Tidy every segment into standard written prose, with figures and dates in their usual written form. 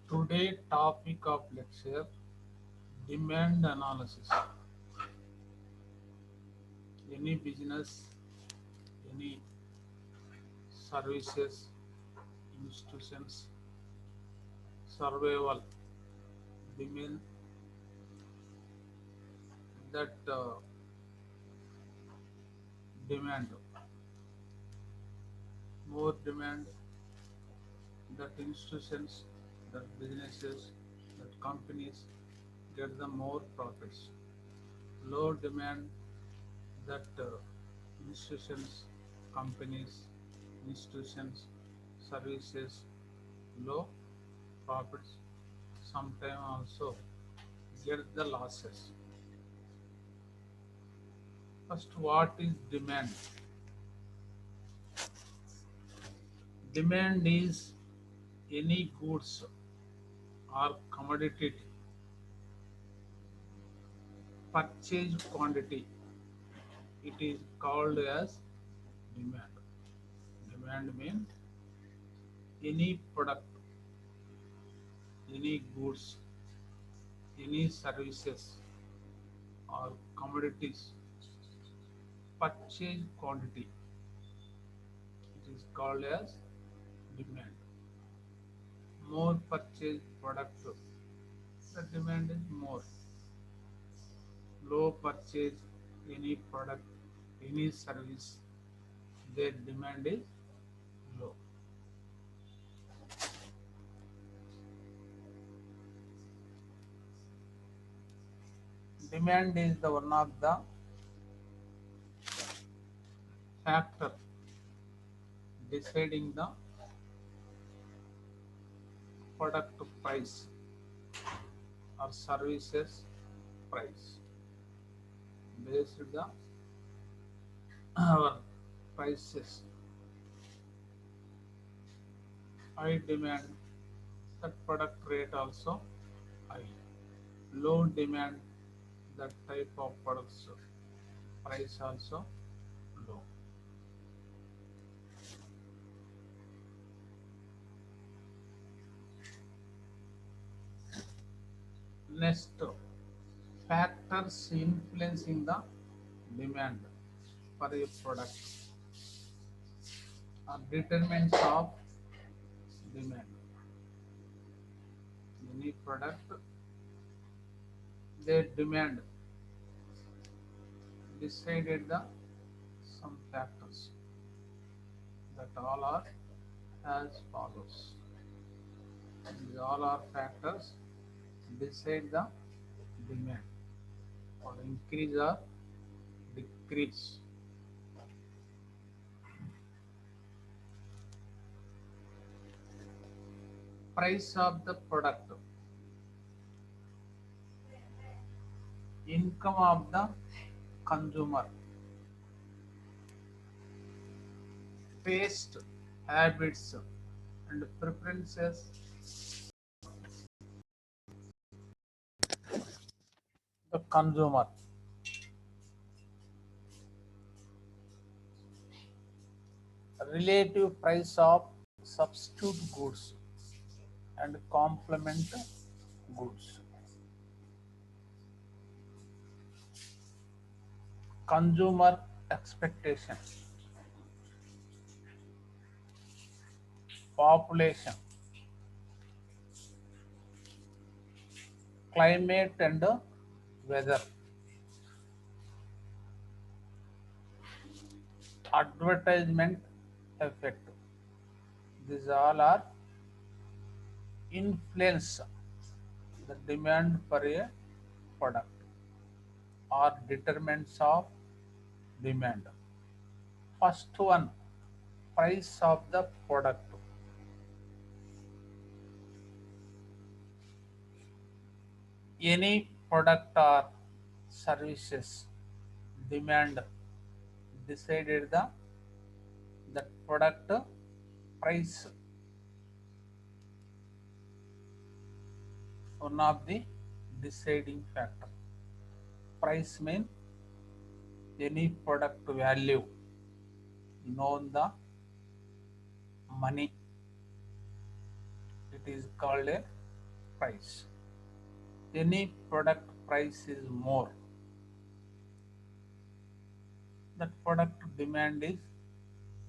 Today topic of lecture demand analysis. Any business, any services, institutions, survival demand that demand more demand that institutions, that businesses, that companies get the more profits. Low demand that institutions, companies, institutions, services, low profits, sometimes also get the losses. First, what is demand? Demand is any goods or commodity purchase quantity. It is called as demand. Demand means any product, any goods, any services or commodities purchase quantity. It is called as demand. More purchase product, the demand is more. Low purchase any product, any service, their demand is low. Demand is the one of the factor deciding the product price or services price. Based the our prices, high demand, that product rate also high. Low demand, that type of products price also low. Next, factors influencing the demand for a product are determinants of demand. Any product, their demand decided the some factors that all are as follows. These all are factors decide the demand or increase or decrease. Price of the product, income of the consumer, taste, habits, and preferences the consumer, relative price of substitute goods and complement goods, consumer expectation, population, climate and weather, advertisement effect. These all are influence the demand for a product or determinants of demand. First one, price of the product. Any product or services demand decided the that product price, one of the deciding factor. Price mean any product value known the money, it is called a price. Any product price is more, that product demand is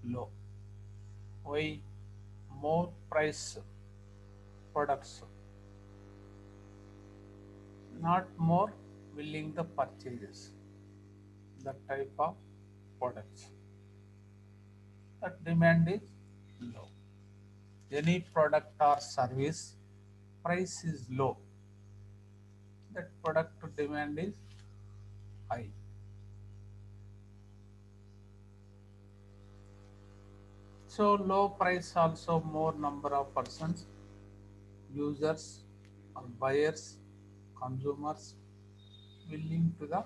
low. Why? More price products, not more willing the purchases. That type of products, that demand is low. Any product or service price is low, that product demand is high. So low price also more number of persons, users or buyers, consumers willing to the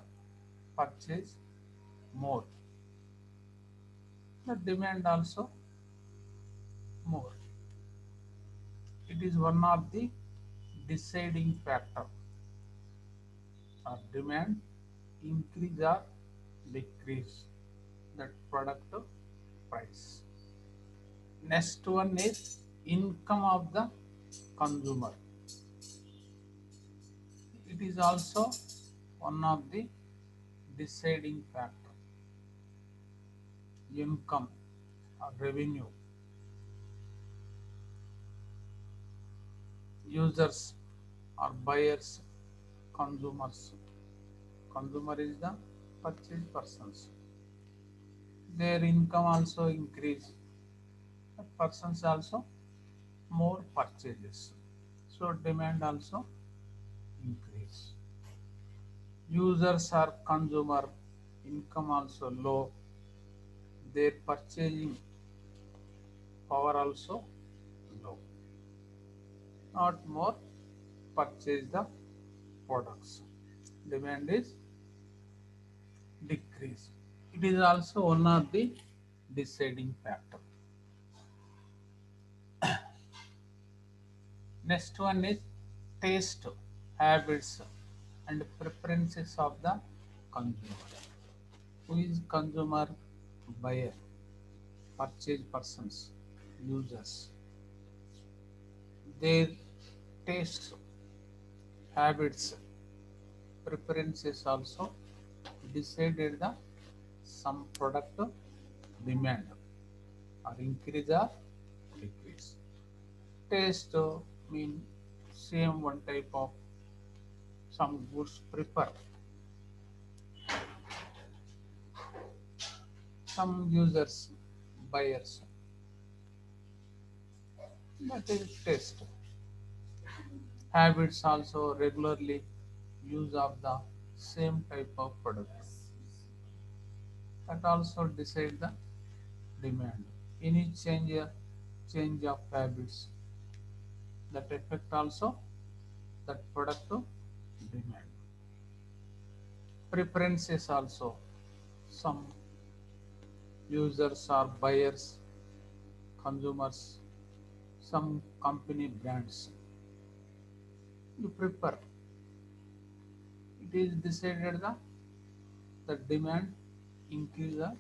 purchase more. The demand also more. It is one of the deciding factor or demand increase or decrease that product price. Next one is income of the consumer. It is also one of the deciding factor. Income or revenue. Users or buyers, consumers. Consumer is the purchase persons. Their income also increase. The persons also more purchases. So demand also increase. Users or consumer income also low. Their purchasing power also low. Not more purchase the products. Demand is decrease. It is also one of the deciding factor. Next one is taste, habits and preferences of the consumer. Who is consumer? Buyer, purchase persons, users. Their taste, habits, preferences also decided the some product demand or increase or decrease. Taste mean same one type of some goods prefer. Some users, buyers, that is taste. Habits also regularly use of the same type of product. That also decide the demand. Any change of habits, that affect also that product demand. Preferences also, some users or buyers, consumers, some company brands you prefer. It is decided the demand increase or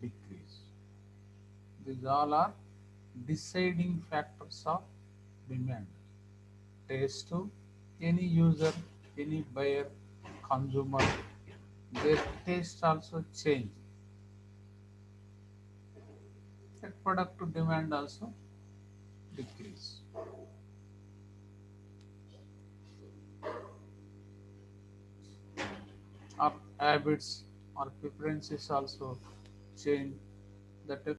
decrease. These all are deciding factors of demand. Taste to any user, any buyer, consumer, their taste also change. That product to demand also decrease. Our habits or preferences also change. That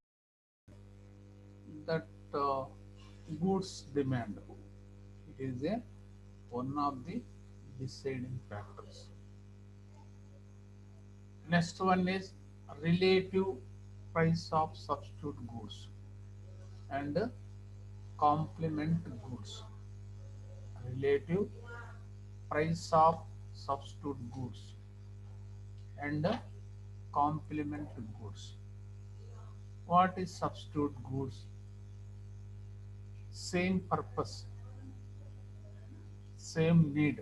goods demand. It is a one of the deciding factors. Next one is relative price of substitute goods and complement goods. Relative price of substitute goods and complement goods. What is substitute goods? Same purpose, same need.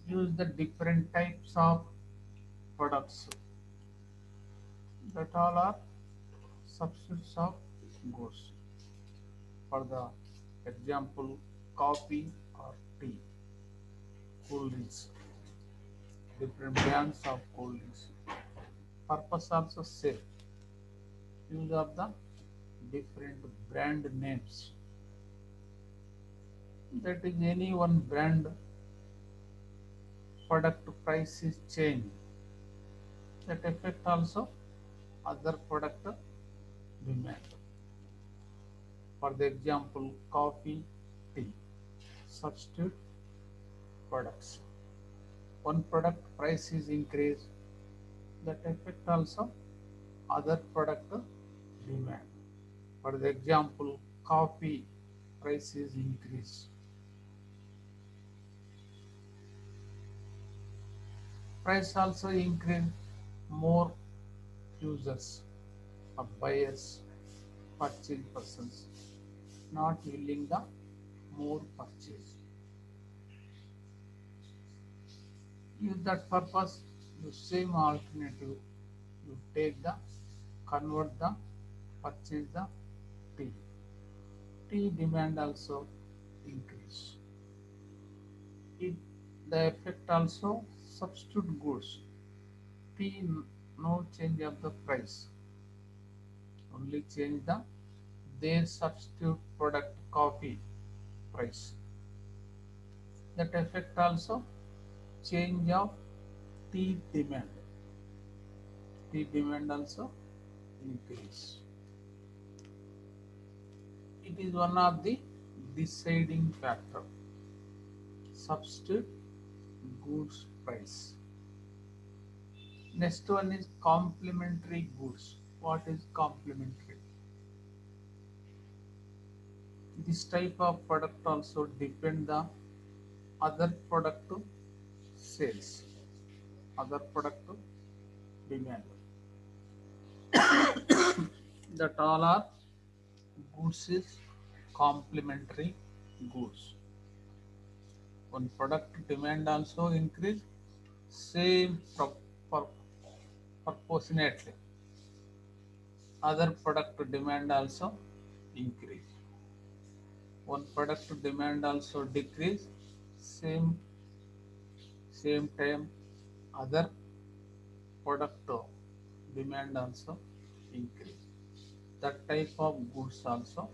Use the different types of products. That all are substitutes of goods for the Example, coffee or tea, cool drinks, different brands of cool drinks. Purpose also same, use of the different brand names. That is any one brand product price is changed. That affect also other product demand. For the example, coffee, tea, substitute products. One product price is increased, that affect also other product demand. For the example, coffee price is increased. Price also increase, more users or buyers, purchase persons not willing the more purchase. Use that purpose, you same alternative, you take the convert the purchase the tea. Tea demand also increase. It the effect also substitute goods. Tea no change of the price, only change the their substitute product coffee price. That effect also change of tea demand. Tea demand also increase. It is one of the deciding factor. Substitute goods price. Next one is complementary goods. What is complementary? This type of product also depend the other product to sales, other product to demand. That all are goods is complementary goods. One product demand also increase, same proportionately. Other product demand also increase. One product demand also decrease, same time other product demand also increase. That type of goods also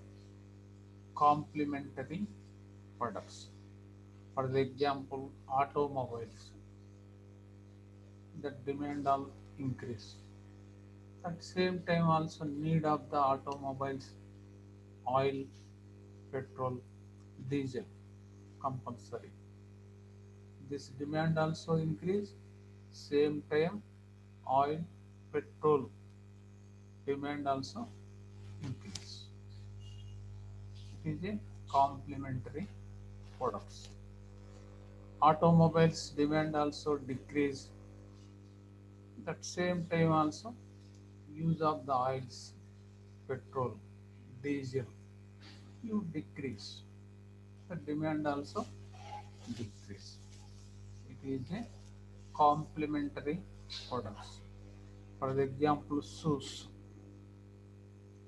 complementary products. For the example, automobiles, the demand all increase. At same time also need of the automobiles, oil, petrol, diesel compulsory. This demand also increase, same time oil, petrol demand also increase. It is a complementary products. Automobiles demand also decrease. At same time also use of the oils, petrol, diesel, you decrease. The demand also decrease. It is a complementary products. For the example, shoes.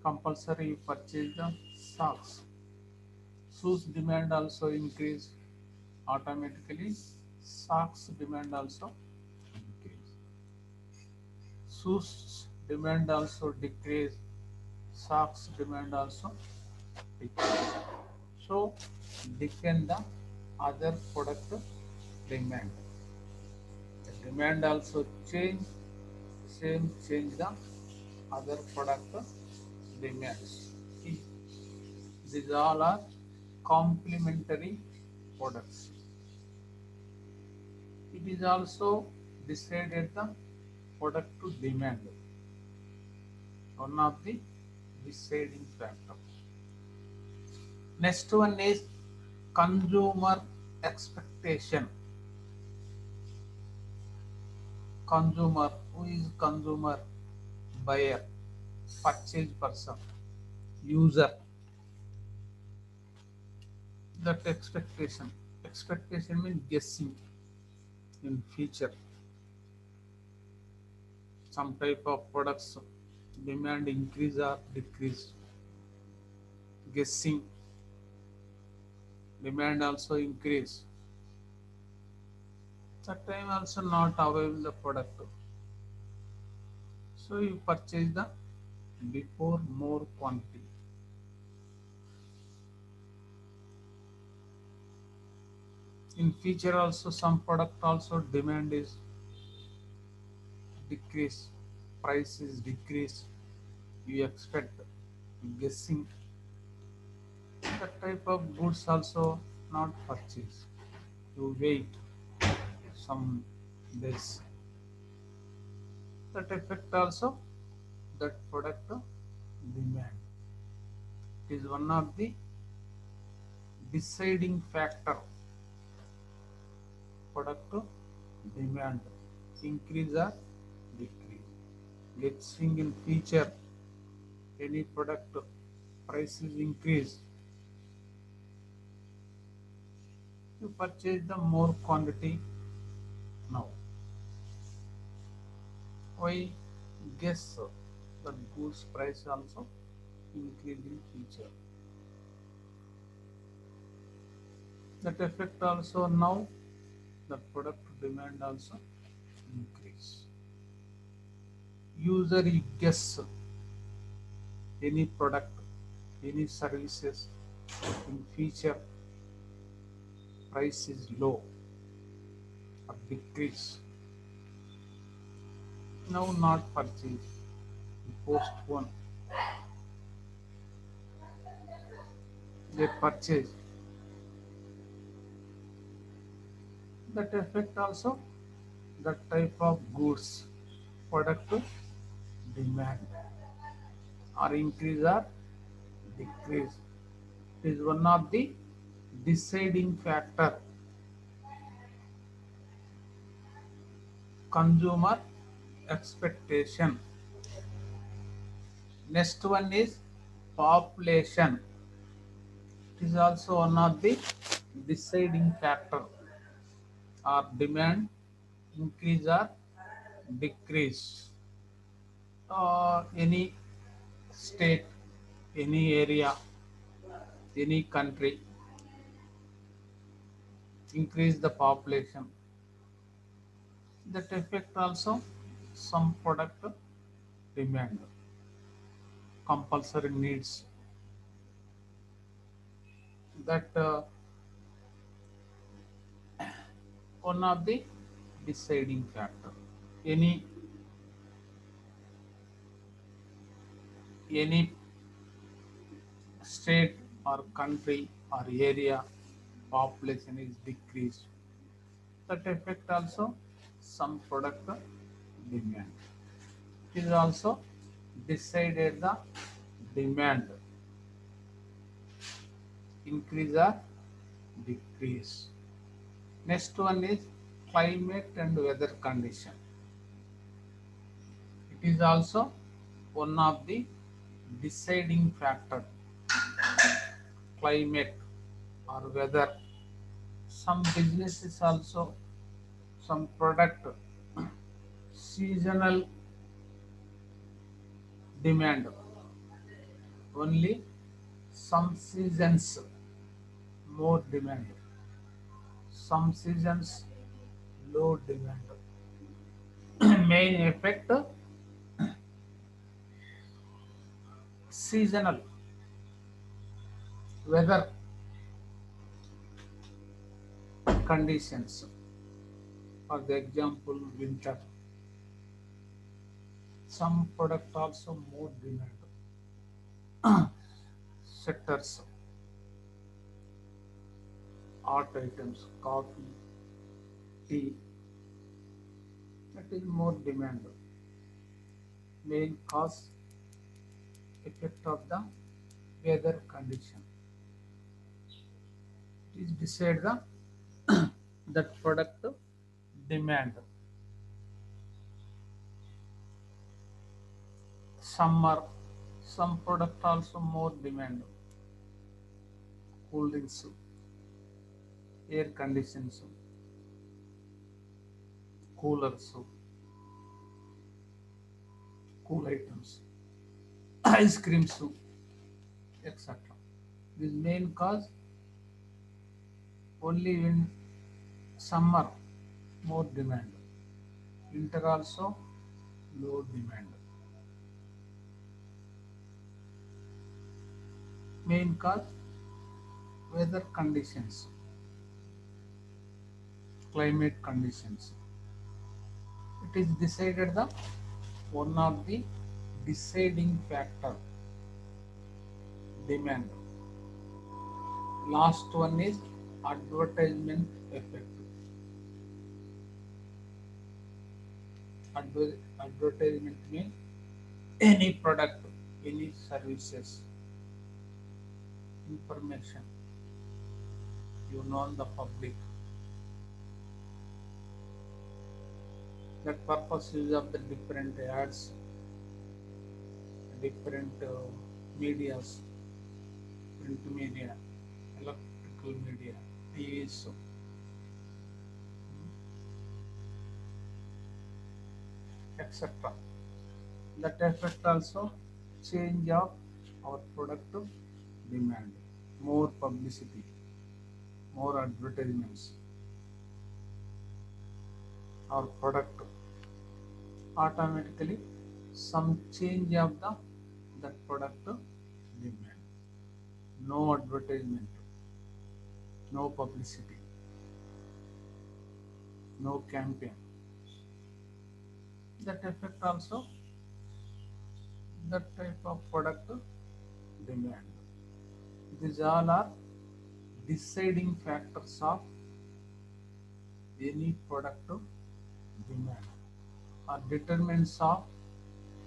Compulsory you purchase the socks. Shoes demand also increase. Automatically socks demand also increase. Shoes demand also decrease. Socks demand also decrease. So depend the other product demand. The demand also change, same change the other product demands. These all are complementary products. It is also decided the product to demand. One of the deciding factors. Next one is consumer expectation. Consumer, who is consumer? Buyer, purchase person, user. That expectation. Expectation means guessing in future. Some type of products demand increase or decrease. Guessing demand also increase. That time also not available the product. So you purchase the before more quantity. In future also some product also demand is decrease, price is decrease. You expect guessing that type of goods also not purchase. You wait some days. That affect also that product demand. It is one of the deciding factor. Product demand increase or decrease. Guessing in future any product prices increase, you purchase the more quantity now. Why? Guess that goods price also increase in future. That effect also now the product demand also increase. User guess any product, any services in future price is low or decrease. Now not purchase, postpone. They purchase. That affect also the type of goods product demand or increase or decrease. It is one of the deciding factor. Consumer expectation. Next one is population. It is also one of the deciding factor or demand increase or decrease. Any state, any area, any country increase the population. That affect also some product demand, compulsory needs. That one of the deciding factor. Any state or country or area population is decreased. That affect also some product demand. It is also decided the demand increase or decrease. Next one is climate and weather condition. It is also one of the deciding factor. Climate or weather. Some businesses also some product seasonal demand. Only some seasons more demand. Some seasons low demand. Main effect seasonal weather conditions. For the example, winter. Some product also more demand. Sectors, art items, coffee, tea. That is more demand. Main cause effect of the weather condition. It is decide the that product demand. Summer, some product also more demand. Cool drinks, air conditions, coolers, cool items, ice creams, etc. This main cause Only in summer more demand, winter also low demand. Main cause weather conditions, climate conditions. It is decided the one of the deciding factor, demand. Last one is advertisement effect. Advertisement means any product, any services, information you know the public. That purpose use of the different ads, different medias, print media, electrical media, TV show, etc. That affect also change of our product demand, more publicity, more advertisements, our product automatically some change of the that product demand. No advertisement, no publicity, no campaign. That affect also that type of product demand. These all are deciding factors of any product demand or determinants of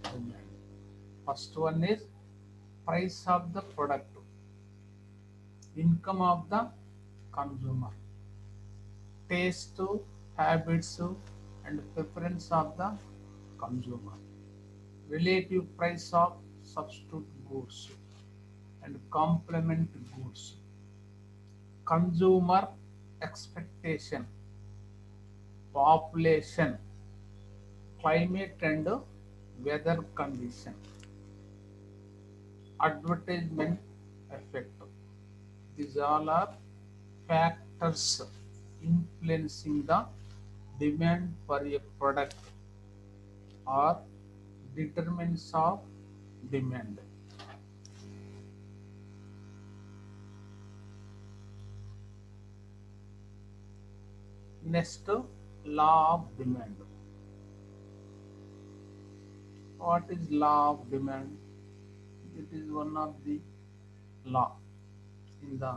demand. First one is price of the product, income of the consumer, taste, habits, and preference of the consumer, relative price of substitute goods and complement goods, consumer expectation, population, climate and weather condition, advertisement effect. These all are factors influencing the demand for a product or determinants of demand. Next, law of demand. What is law of demand? It is one of the law in the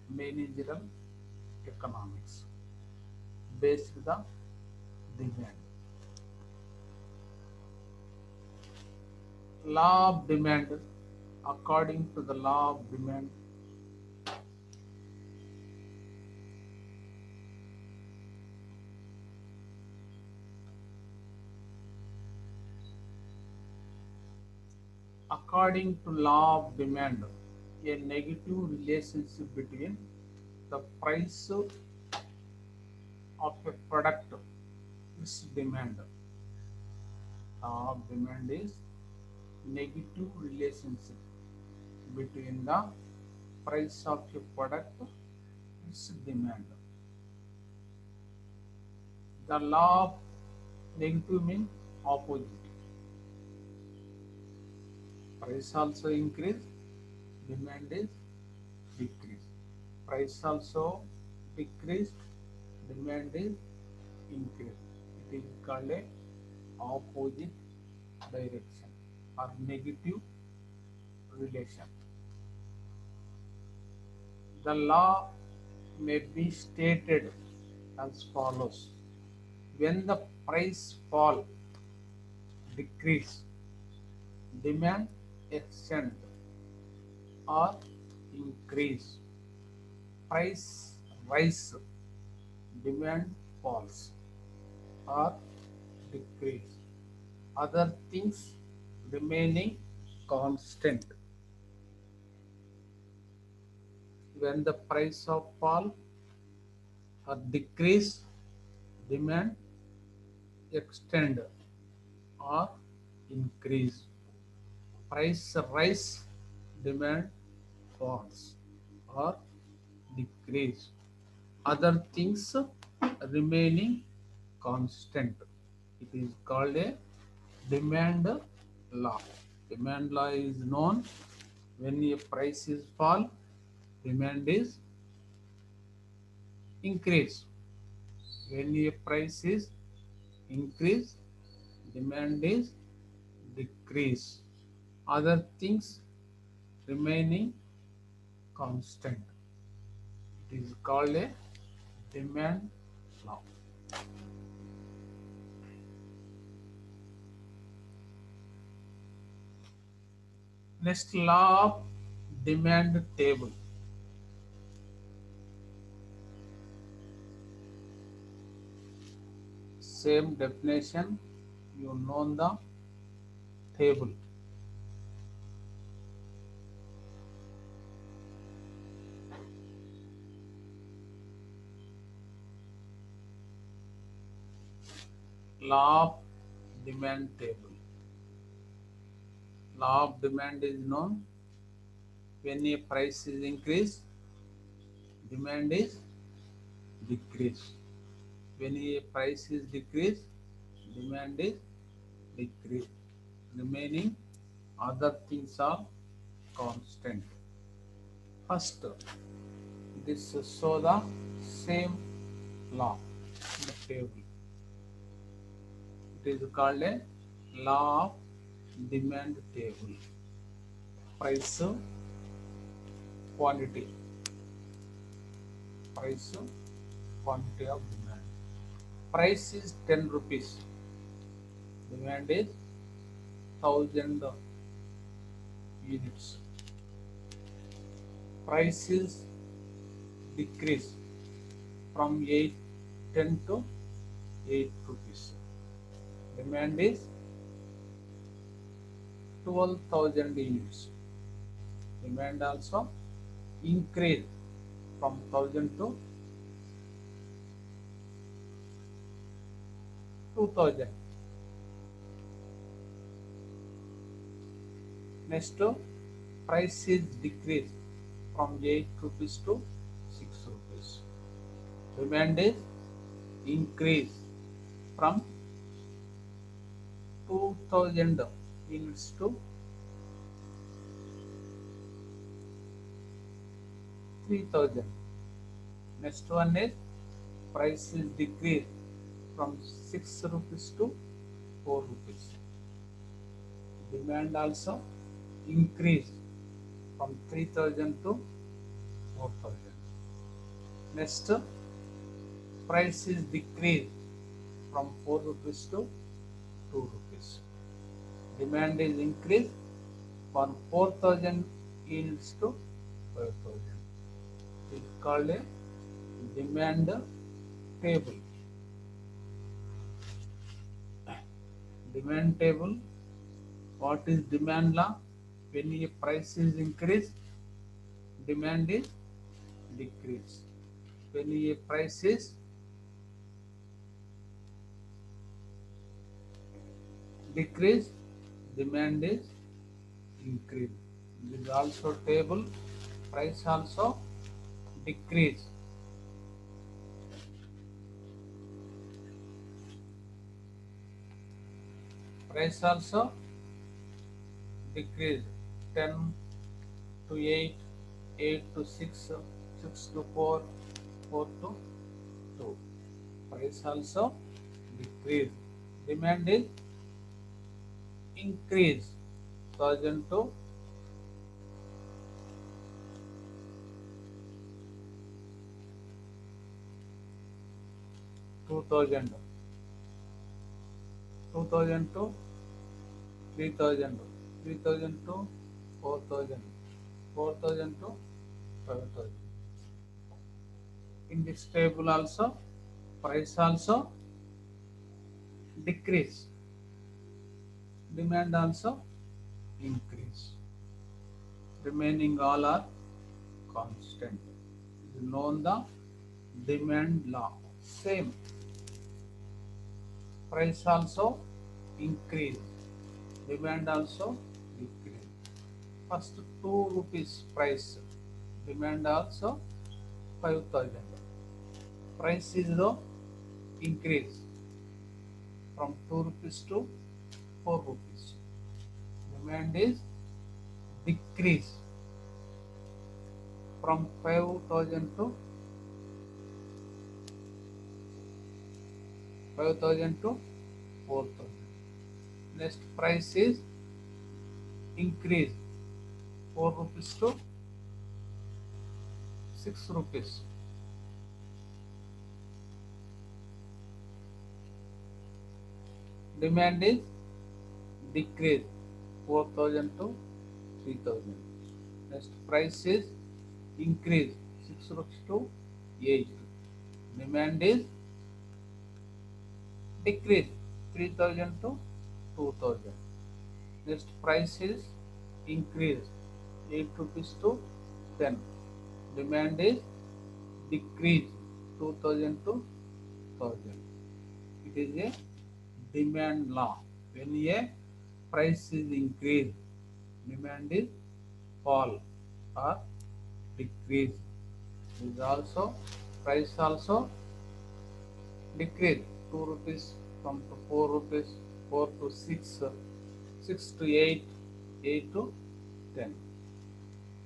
managerial economics based the demand. Law of demand, according to the law of demand, according to law of demand, a negative relationship between the price of a product is demand. Law of demand is negative relationship between the price of a product is demand. The law of negative means opposite. Price also increase, demand is decrease. Price also decrease, demand is increase. It is called a opposite direction or negative relation. The law may be stated as follows: when the price fall, decrease, demand extend or increase, price rise, demand falls or decrease, other things remaining constant. When the price of fall or decrease, demand extend or increase, price rise, demand falls or decrease, other things remaining constant. It is called a demand law. Demand law is known when a price is fall, demand is increase. When a price is increase, demand is decrease. Other things remaining constant. It is called a demand law. Next, law of demand table. Same definition, you know the table. Law of demand table. Law of demand is known when a price is increased, demand is decreased. When a price is decreased, demand is decreased. Remaining other things are constant. First, this show the same law in the table. It is called a law of demand table. Price, quantity. Price, quantity of demand. Price is 10 rupees. Demand is 1000 units. Price is decrease from 810 to 8 rupees. Demand is 12,000 units. Demand also increase from 1000 to 2000. Next, price is decreased from 8 rupees to 6 rupees. Demand is increased from 2000 units to 3000. Next one is price is decreased from 6 rupees to 4 rupees. Demand also increased from 3000 to 4000. Next, price is decreased from 4 rupees to 2 rupees. Demand is increased from 4000 units to 5000. It is called a demand table. Demand table. What is demand law? When a price is increased, demand is decreased. When a price is decreased, demand is increased. This is also table. Price also decrease. Price also decrease. 10 to 8, 8 to 6, 6 to 4, 4 to 2. Price also decrease. Demand is increase. 1000 to 2000, 2000 to 3000, 3000 to 4000, 4000 to 5000. In this table also, price also decrease, demand also increase. Remaining all are constant. You know the demand law. Same. Price also increase, demand also decrease. First 2 rupees price, demand also 5000. price is the increase from 2 rupees to 4 rupees. Demand is decrease from 5,000 to 4,000. Next price is increase 4 rupees to 6 rupees. Demand is decrease 4,000 to 3,000. Next price is increase 6 rupees to 8. Demand is decrease 3,000 to 2,000. Next price is increase 8 rupees to 10. Demand is decrease 2,000 to 1,000. It is a demand law. When a price is increased, demand is fall or decrease. Is also price also decrease 2 rupees from to 4 rupees, 4 to 6, 6 to 8, 8 to 10.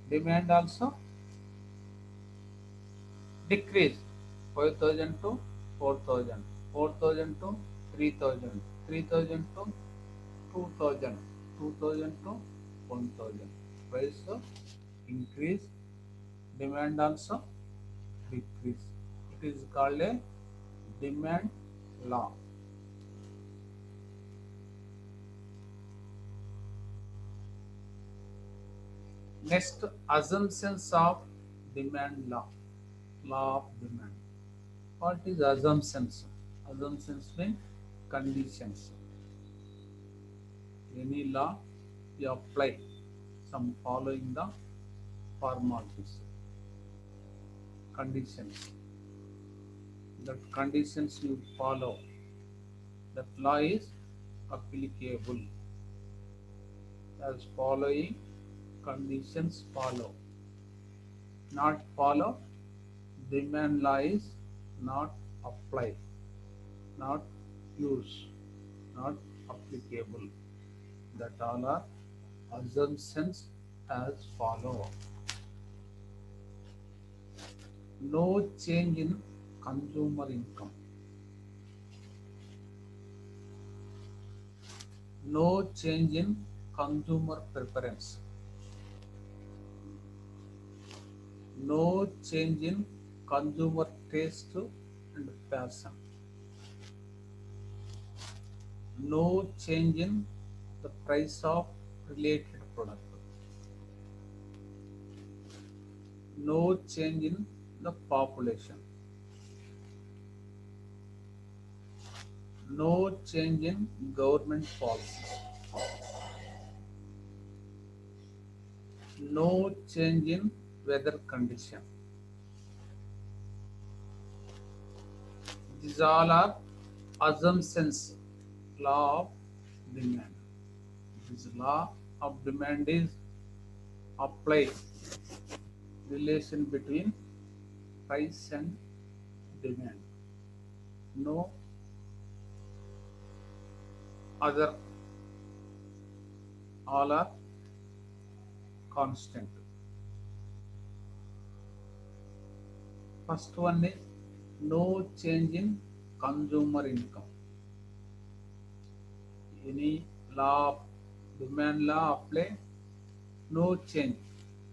Demand also decrease 5,000 to 4,000, 4,000 to 3,000, 3,000 to 2,000, 2,000 to 1,000. Price increase, demand also decrease. It is called a demand law. Next, assumptions of demand law. Law of demand. What is assumptions? Assumptions mean conditions. Any law you apply some following the formalities. Conditions. That conditions you follow, that law is applicable. As following conditions follow. Not follow, demand law is not applied, not used, not applicable. That all are assumptions as follow. No change in consumer income. No change in consumer preference. No change in consumer taste and passion. No change in the price of related product. No change in the population. No change in government policies. No change in weather condition. These all are assumptions. Law of demand. This law of demand is applied relation between price and demand. No other, all are constant. First one is no change in consumer income. Any law, demand law apply, no change.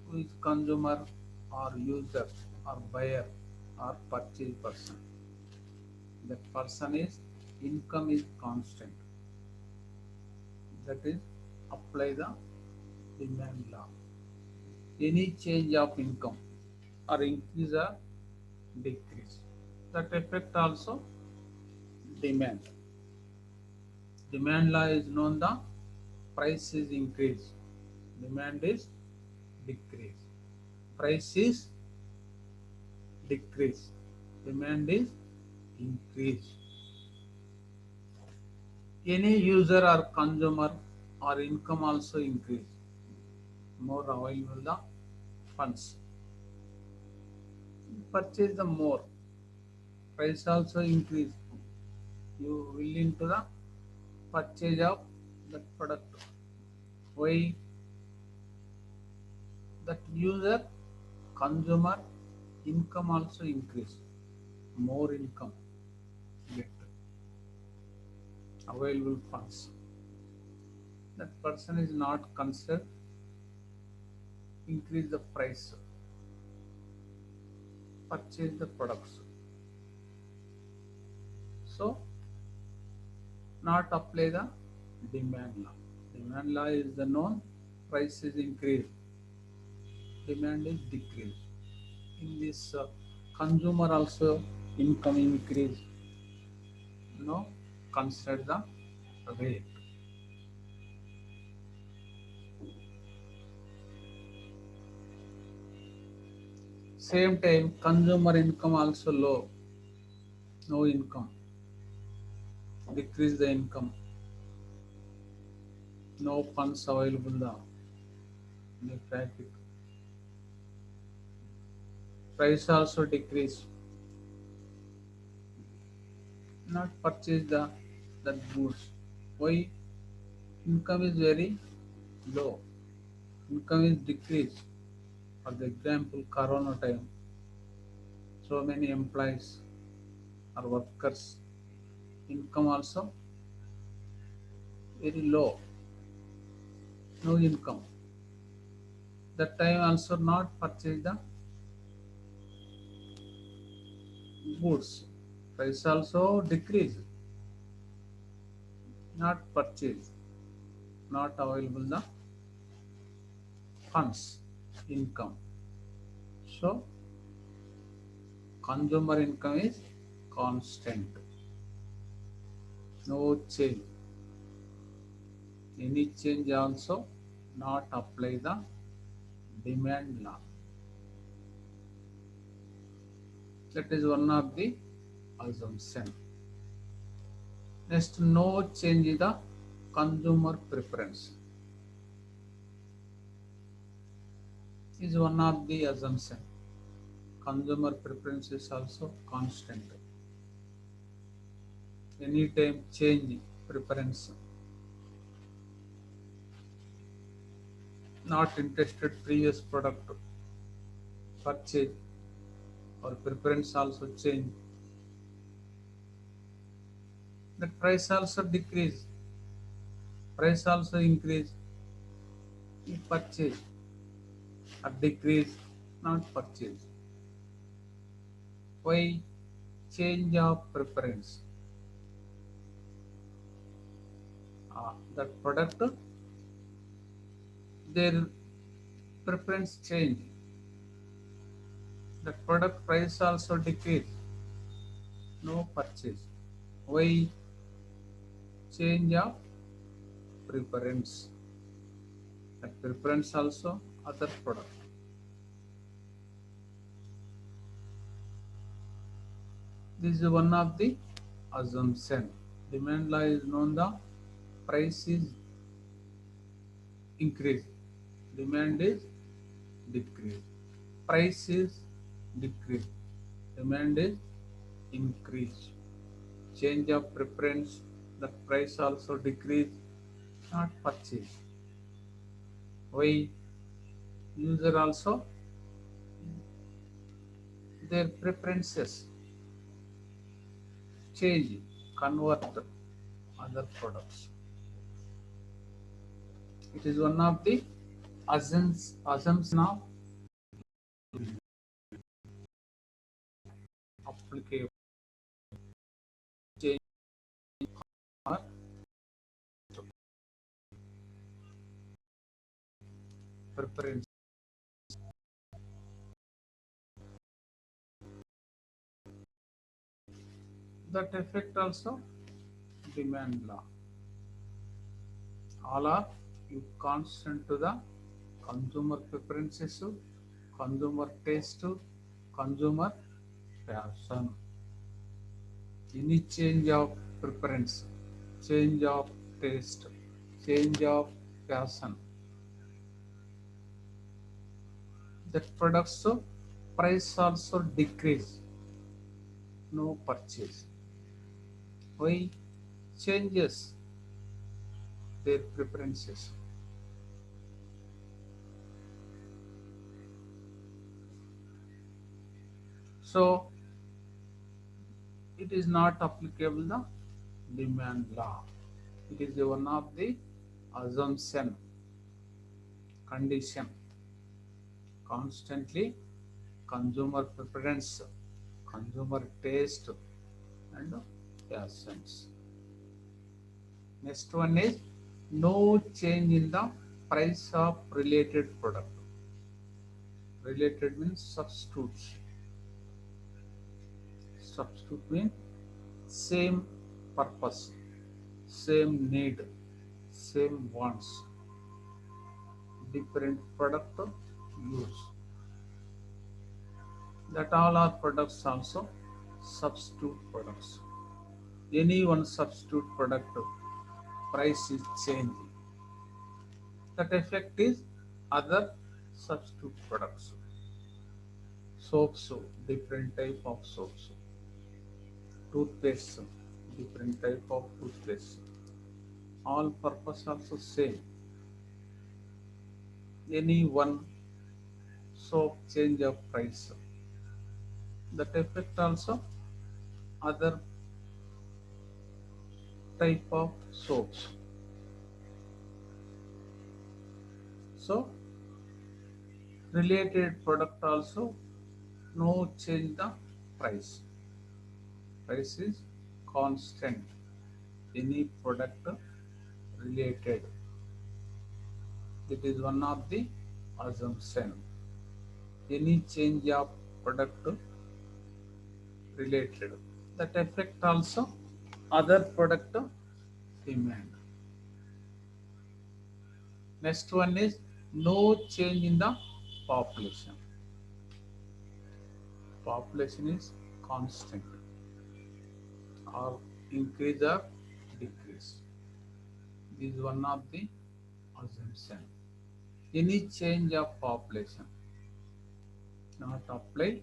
Who is consumer or user or buyer or purchase person? That person is income is constant. That is apply the demand law. Any change of income or increase or decrease, that affect also demand. Demand law is known, the price is increase, demand is decrease. Price is decrease, demand is increase. Any user or consumer or income also increase, more available the funds, purchase the more. price also increase. You will into the purchase of that product. Why? That user consumer income also increase. More income get available funds. That person is not considered increase the price, purchase the products. So not apply the demand law. Demand law is the known price is increased, demand is decreased. In this consumer also income increase. No, consider the rate. Same time consumer income also low, no income, decrease the income, no funds available in the traffic. Price also decrease, not purchase the that goods. Why? Income is very low, income is decreased. For the example, Corona time, so many employees or workers, income also very low, no income. That time also not purchase the goods. Price also decrease, not purchase, not available the funds, income. So consumer income is constant, no change. Any change also not apply the demand law. That is one of the assumption. Next, no change in the consumer preference is one of the assumption. Consumer preference is also constant. Anytime change preference. Not interested previous product purchase or preference also change. The price also decrease, price also increase. You purchase or decrease, not purchase. Why? Change of preference. That product, their preference change. That product price also decrease, no purchase. Why? Change of preference. That preference also other product. This is one of the assumption. Demand law is known the price is increase, demand is decrease. Price is decrease, demand is increase. Change of preference, the price also decrease, not purchase. Why? User also their preferences change, convert other products. It is one of the assumption of applicable change or preference. That effect also demand law. All are you constant to the consumer preferences, consumer taste, consumer passion. Any change of preference, change of taste, change of passion. That products price also decrease, no purchase. Why? Changes their preferences. So it is not applicable the demand law. It is one of the assumption, condition, constantly consumer preference, consumer taste and passions. Next one is no change in the price of related product. Related means substitutes. Substitute means same purpose, same need, same wants, different product use. That all are products also substitute products. Any one substitute product price is changing. That effect is other substitute products. Soaps, different type of soaps. Toothpaste, different type of toothpaste. All purpose also same. Any one soap change of price. That effect also other type of soaps. So related product also no change the price. Price is constant. Any product related. It is one of the assumption. Any change of product related. That affect also other product demand. Next one is no change in the population. Population is constant or increase or decrease. This is one of the assumption. Any change of population not apply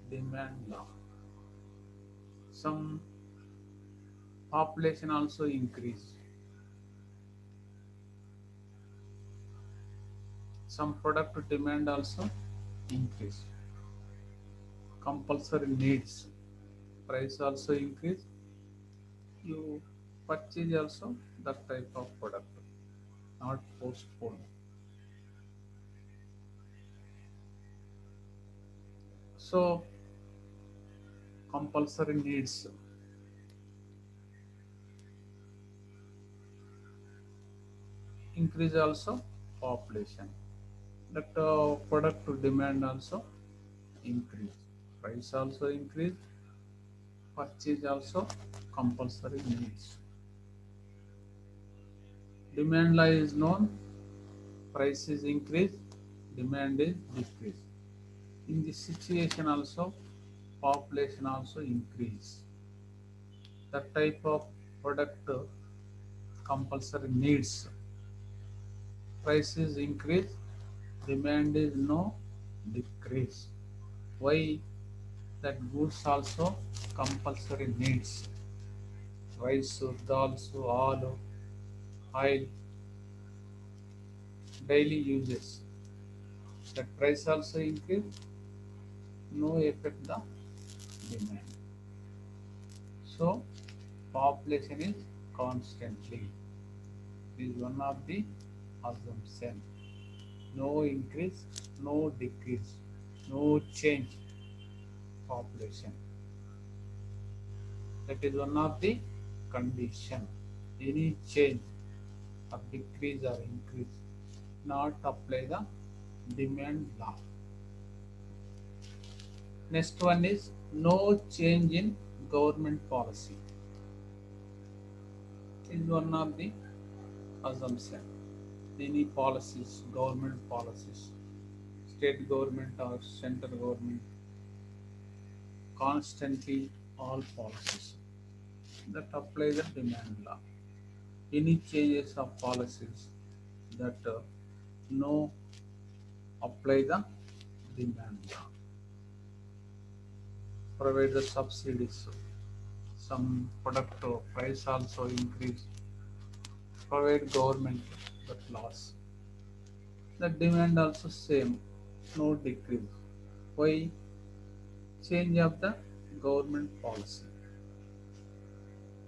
demand law. Some population also increase. Some product demand also increase. Compulsory needs price also increase. You purchase also that type of product, not postpone. So compulsory needs increase also population. That product demand also increase. Price also increase. Purchase also compulsory needs. Demand law is known. Price is increase. Demand is decrease. In this situation also population also increase. That type of product compulsory needs. Price is increase. Demand is no decrease. Why? That goods also compulsory needs. Rice, dals, all, oil, daily uses. That price also increase, no affect the demand. So population is constantly. This is one of the assumption. No increase, no decrease, no change population. That is one of the condition. Any change or decrease or increase not apply the demand law. Next one is no change in government policy. Is one of the assumption. Any policies, government policies, state government or central government, constantly all policies that apply the demand law. Any changes of policies that no apply the demand law. provide the subsidies. Some product price also increase. Provide government that loss. The demand also same, no decrease. Why? Change of the government policy.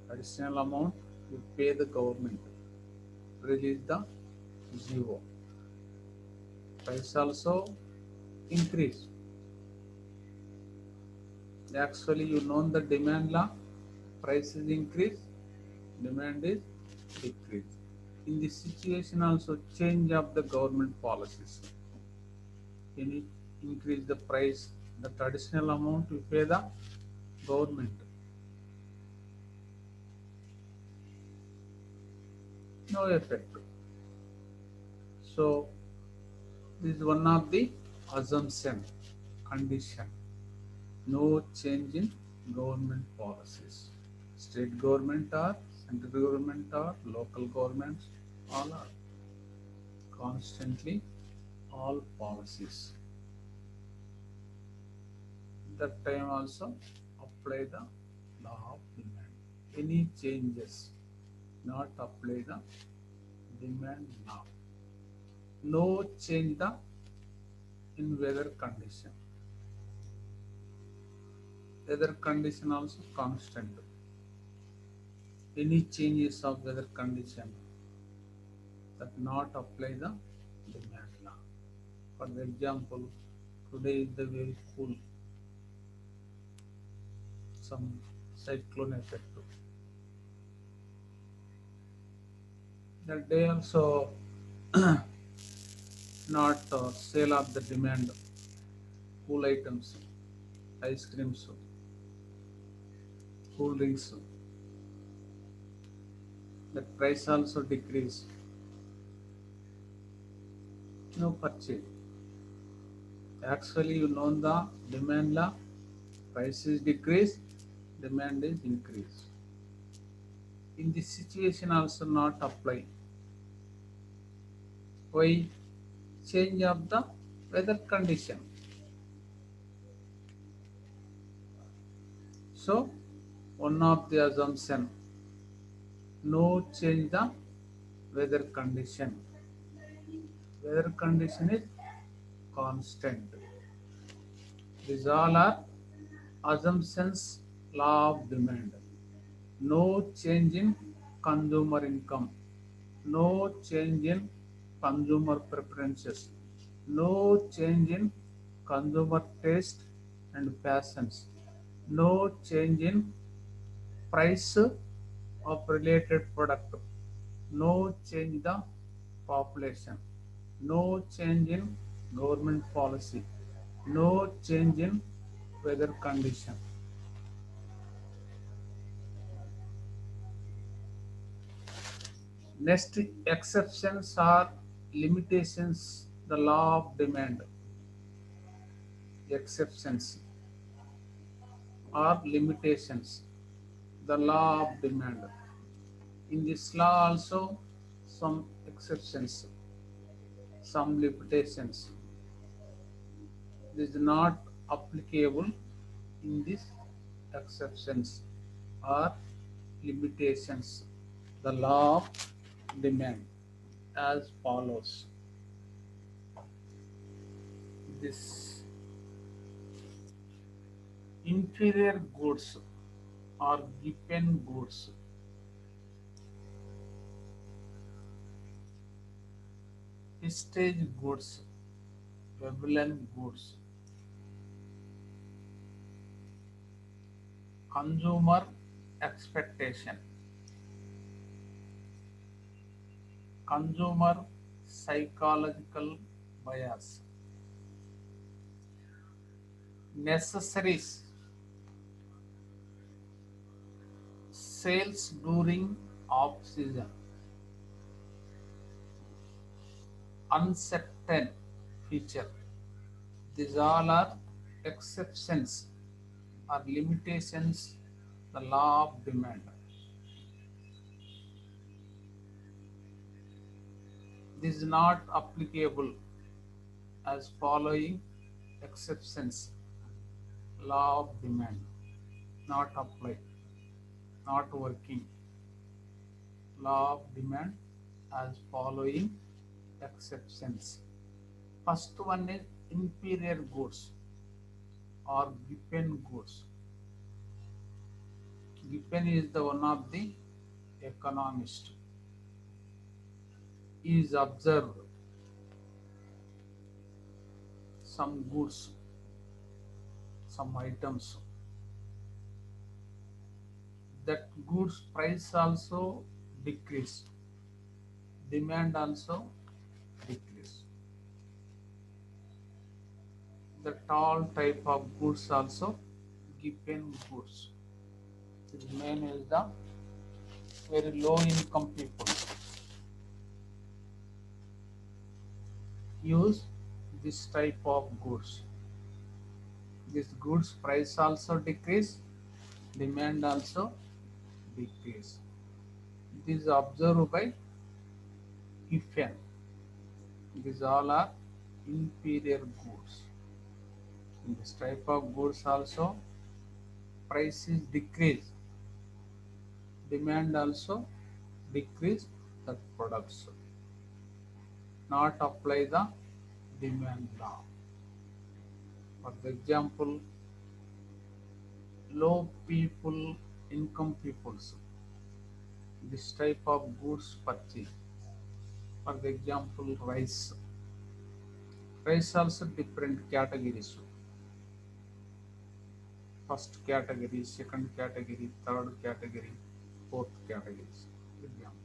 Additional amount you pay the government. Release the zero. Price also increase. Actually, you know the demand law. Price is increase, demand is decrease. In this situation, also change of the government policies. You need increase the price, the traditional amount you pay the government. No effect. So this is one of the assumption condition. No change in government policies. State government or central government or local governments, all are constantly all policies. That time also apply the law of demand. Any changes not apply the demand law. No change the in weather condition. Weather condition also constant. Any changes of weather condition that not apply the demand law. For example, today is the very cool, some cyclone effect. That day also not sale of the demand, cool items, ice creams, cool drinks. That price also decrease. No purchase. Actually, you know the demand law, price is decrease, demand is increase. In this situation also not apply. Why? Change of the weather condition. So one of the assumption, no change the weather condition. Weather condition is constant. These all are assumptions, law of demand. No change in consumer income. No change in consumer preferences. No change in consumer taste and passions. No change in price of related product. No change the population. No change in government policy. No change in weather condition. Next, exceptions are limitations, the law of demand. Exceptions are limitations, the law of demand. In this law also some exceptions, some limitations. This is not applicable in these exceptions or limitations. The law of demand as follows. This inferior goods or given goods, prestige goods, Babylon goods, consumer expectation, consumer psychological bias, necessaries, sales during off season, uncertain future. These all are exceptions or limitations, the law of demand. This is not applicable as following exceptions, Law of demand, not apply, not working. Law of demand has following exceptions. First one is inferior goods or Giffen goods. Giffen is the one of the economist. He is observed some goods, some items. That goods price also decrease, demand also decrease. The tall type of goods also given goods. This main is the very low income people use this type of goods. This goods price also decrease, demand also decrease. This is observed by Giffen. These all are inferior goods. In this type of goods also price is decrease, demand also decrease that products. Not apply the demand law. For example, low people, income peoples, this type of goods purchase. For example, rice. Rice also different categories. First category, second category, third category, fourth categories. Example.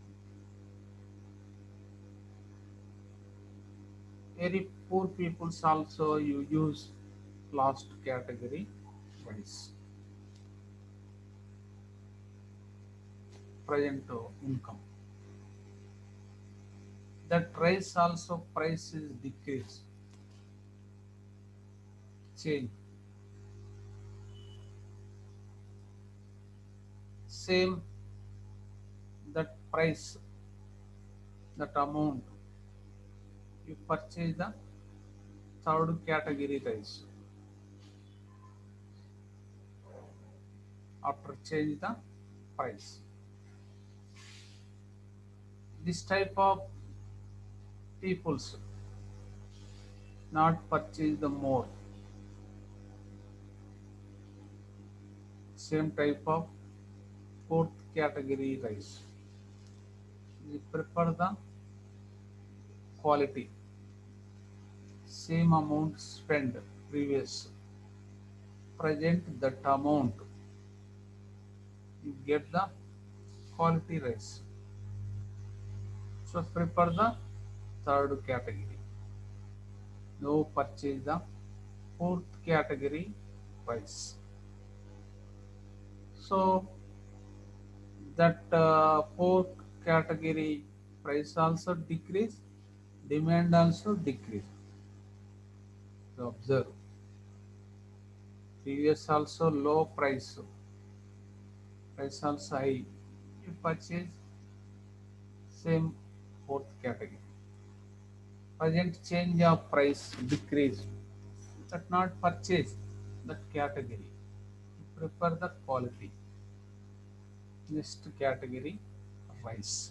Very poor peoples also you use last category rice. Present income. That rice also price is decrease, change. Same that price, that amount, you purchase the third category rice. After change the price. This type of peoples not purchase the more. Same type of fourth category rice. We prefer the quality. Same amount spent previous. Present that amount. You get the quality rice. So prefer the third category. No purchase the fourth category rice. So that fourth category price also decrease, demand also decrease. So observe. Previous also low price, price also high. You purchase same fourth category. Present change of price decrease. That not purchase that category. You prefer the quality. Next category rice.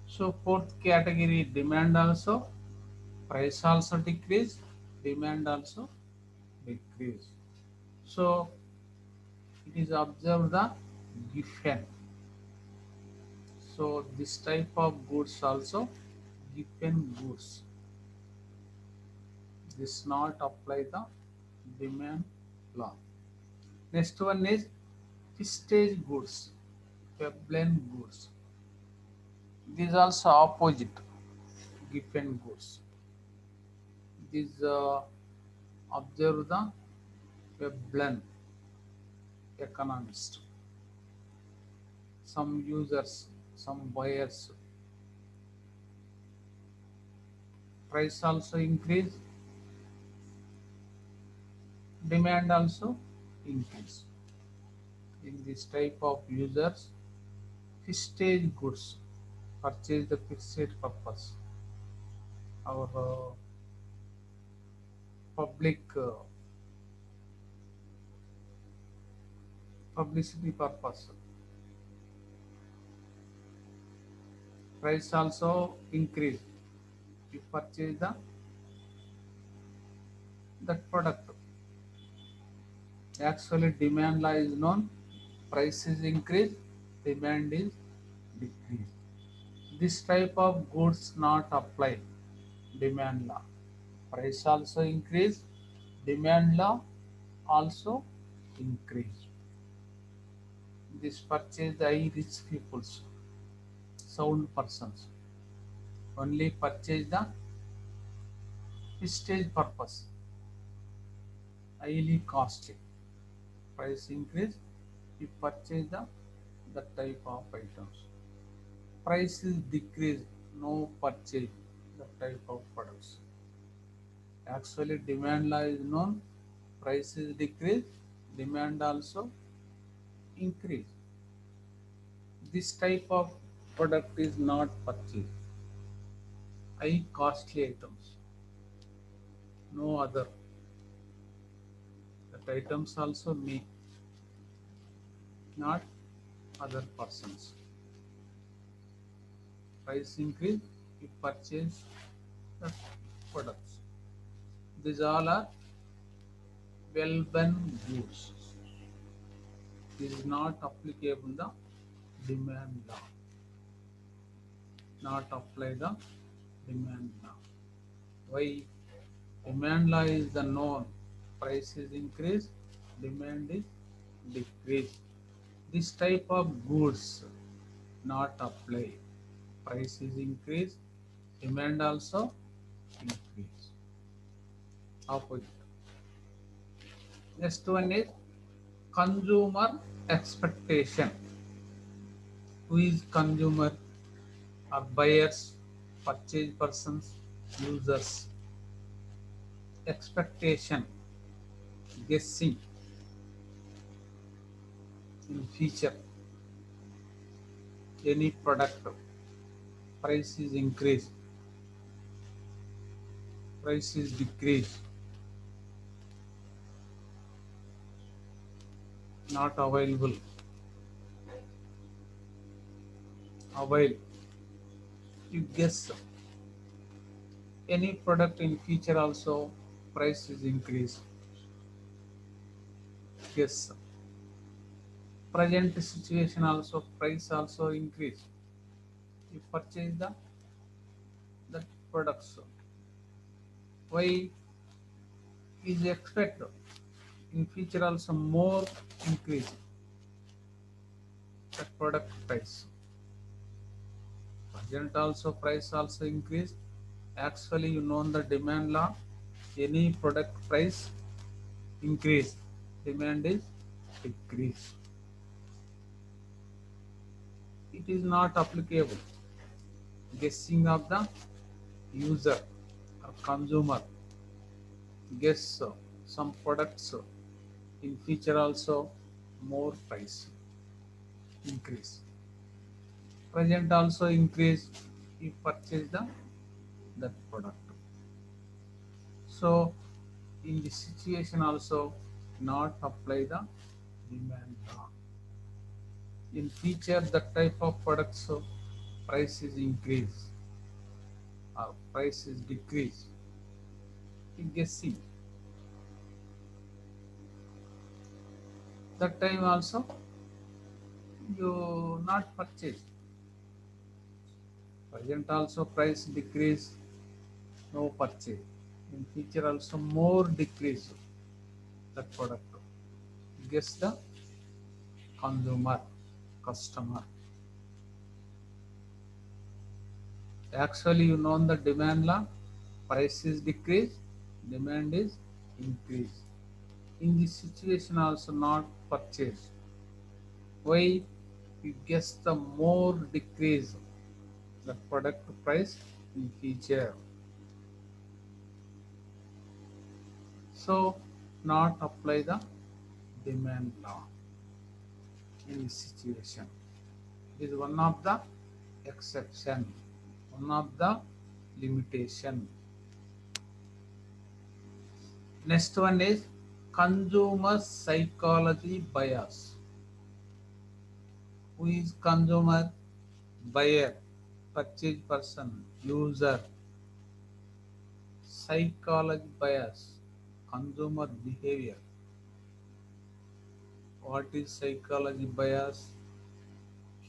So fourth category demand also, price also decrease, demand also decrease. So it is observed the Giffen. So this type of goods also Giffen goods. This not apply the demand law. Next one is prestige goods, Veblen goods. These also opposite Giffen goods. These observe the Veblen economist. Some users, some buyers, price also increase, demand also increase. In this type of users, prestige goods purchase the fixed purpose. Our public publicity purpose. Price also increase. You purchase that product. Actually, demand law is known. Price is increase, demand is decrease. This type of goods not apply demand law. Price also increase, demand law also increase. This purchase the high rich peoples, sound persons. Only purchase the prestige purpose, highly costly. Price increase, you purchase that type of items. Price is decreased, no purchase that type of products. Actually, demand law is known. Price is decreased, demand also increase. This type of product is not purchased. High costly items, no other. That items also me, not other persons. Price increase, you purchase the products. These all are well-born goods. This is not applicable the demand law. Not apply the demand law. Why? Demand law is the known. Price is increased, demand is decreased. This type of goods not apply. Price is increased, demand also increase. Opposite. Next one is consumer expectation. Who is consumer? Are buyers, purchase persons, users. Expectation, guessing in future. Any product price is increased, price is decreased, not available, avail. You guess any product in future also price is increased. Guess present situation also price also increase. You purchase that products. Why is expected in future also more increase that product price. Present also price also increase. Actually, you know the demand law. Any product price increase, demand is decrease. It is not applicable. Guessing of the user or consumer. Guess some products in future also more price increase. Present also increase. You purchase that product. So in this situation also not apply the demand law. In future that type of products price is increase or price is decrease. You guessing. That time also you not purchase. Present also price decrease, no purchase. In future also more decrease that product. Guess the consumer, customer. Actually, you know the demand law. Price is decrease, demand is increase. In this situation also not purchase. Why? You guess the more decrease the product price in future. So not apply the demand law in this situation. It is one of the exception, one of the limitation. Next one is consumer psychology bias. Who is consumer? Buyer, purchase person, user. Psychology bias, consumer behavior. What is psychology bias?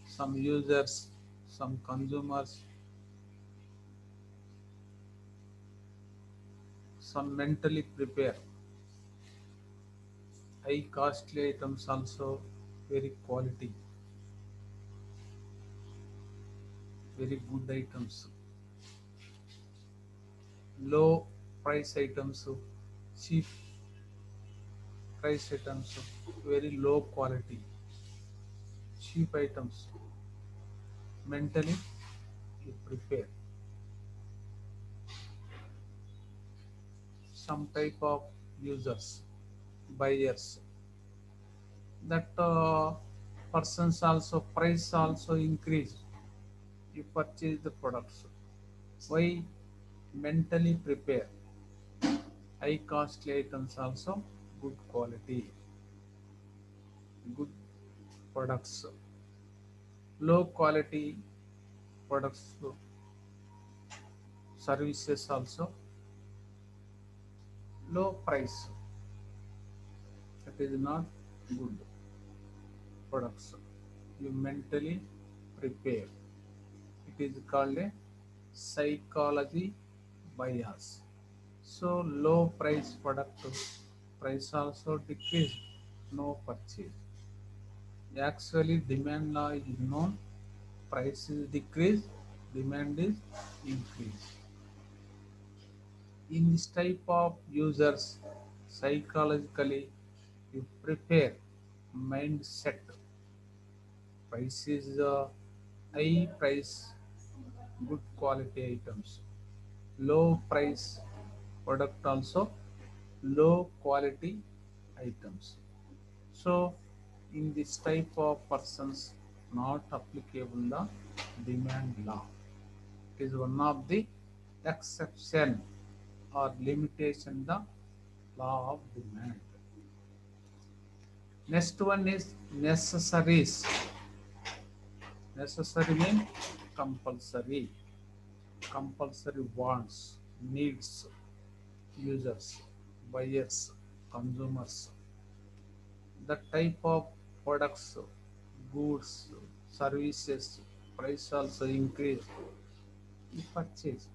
Some users, some consumers, some mentally prepare. High costly items also very quality, very good items. Low price items, cheap price items, very low quality. Cheap items, mentally you prepare. Some type of users, buyers, that persons also price also increase. You purchase the products. Why? Mentally prepare. High costly items also good quality, good products. Low quality products, services also low price. That is not good products. You mentally prepare. It is called a psychology bias. So low price product price also decrease, no purchase. Actually demand law is known, price is decrease, demand is increase. In this type of users, psychologically you prepare mindset. Price is high price, good quality items. Low price product also low quality items. So in this type of persons not applicable the demand law. It is one of the exception or limitation the law of demand. Next one is necessaries. Necessary means compulsory. Compulsory wants, needs, users, buyers, consumers. The type of products, goods, services, price also increase. You purchase.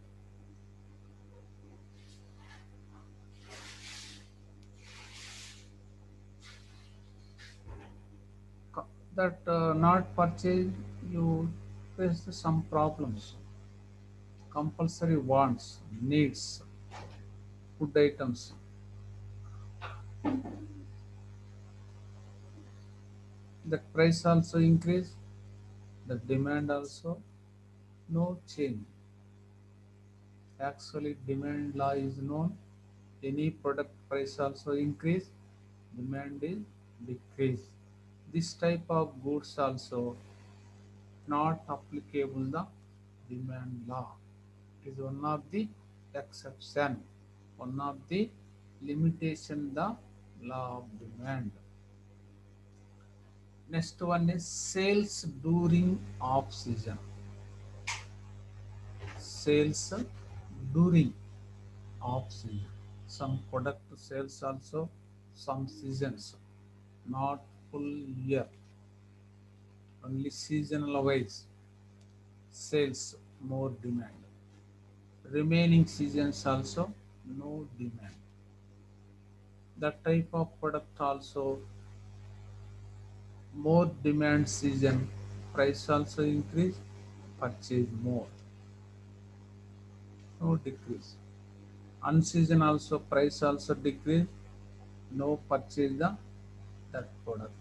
That not purchase, you face some problems. Compulsory wants, needs, food items. The price also increase, the demand also no change. Actually, demand law is known. Any product price also increase, demand is decrease. This type of goods also not applicable the demand law. It is one of the exception, one of the limitation the law of demand. Next one is sales during off season. Sales during off season. Some product sales also, some seasons, not full year, only seasonal wise sales more demand. Remaining seasons also no demand. That type of product also more demand season, price also increase, purchase more, no decrease. Unseason also price also decrease, no purchase the that product,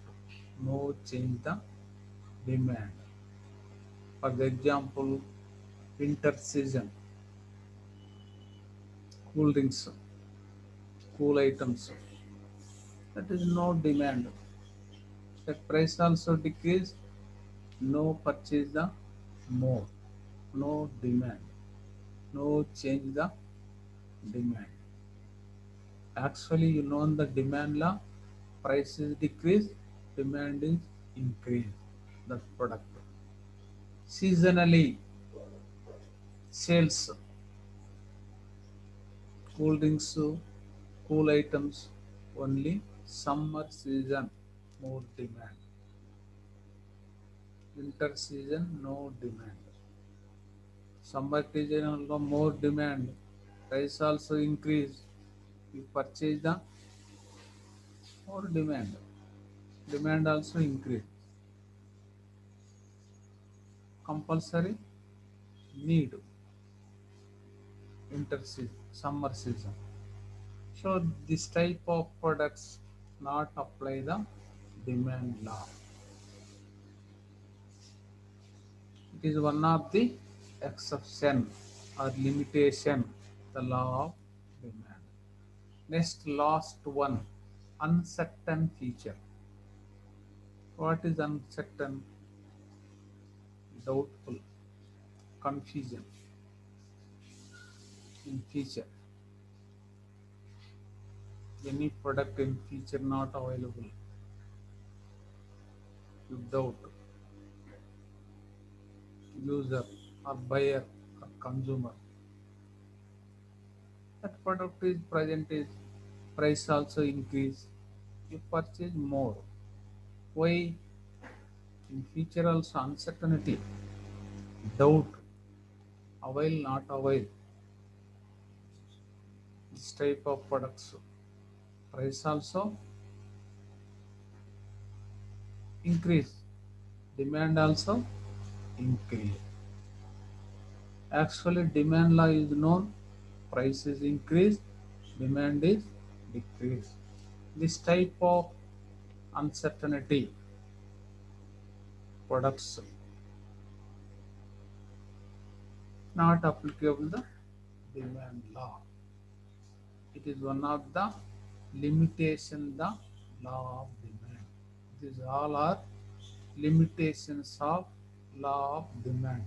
no change the demand. For the example, winter season, cool drinks, cool items, that is no demand. That price also decrease, no purchase the more, no demand, no change the demand. Actually, you know the demand law, price is decrease, demand is increase. that product. Seasonally, sales, cool drinks, cool items, only summer season more demand. Winter season no demand. Summer season also more demand. Price also increase. You purchase the more demand. Demand also increase. Compulsory need winter season, summer season. So this type of products not apply the demand law. It is one of the exception or limitation the law of demand. Next, last one, uncertain feature. What is uncertain? Doubtful, confusion in feature. Any product in feature not available. You doubt user or buyer or consumer. That product is present is price also increase. You purchase more. Why? In future also uncertainty, doubt, avail not avail. This type of products. Price also increase. Demand also increase. Actually demand law is known. Price is increased. Demand is decreased. This type of uncertainty products not applicable the demand law. It is one of the limitation the law of demand. These all are limitations of law of demand.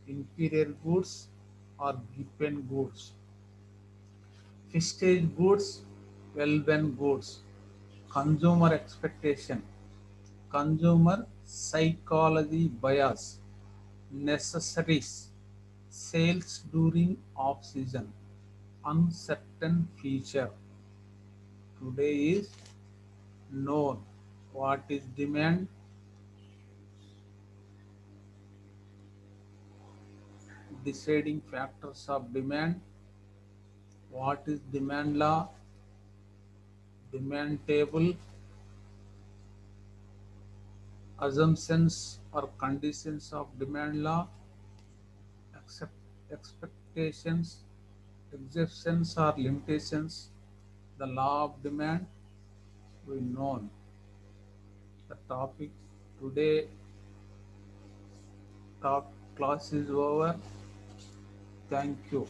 Inferior goods or given goods. Prestige goods, well-being goods. Consumer expectation. Consumer psychology bias. Necessaries. Sales during off-season. Uncertain future. Today is known. What is demand? Deciding factors of demand. What is demand law? Demand table. Assumptions or conditions of demand law. Accept, expectations, exceptions or limitations. The law of demand. We know the topic today. Talk class is over. Thank you.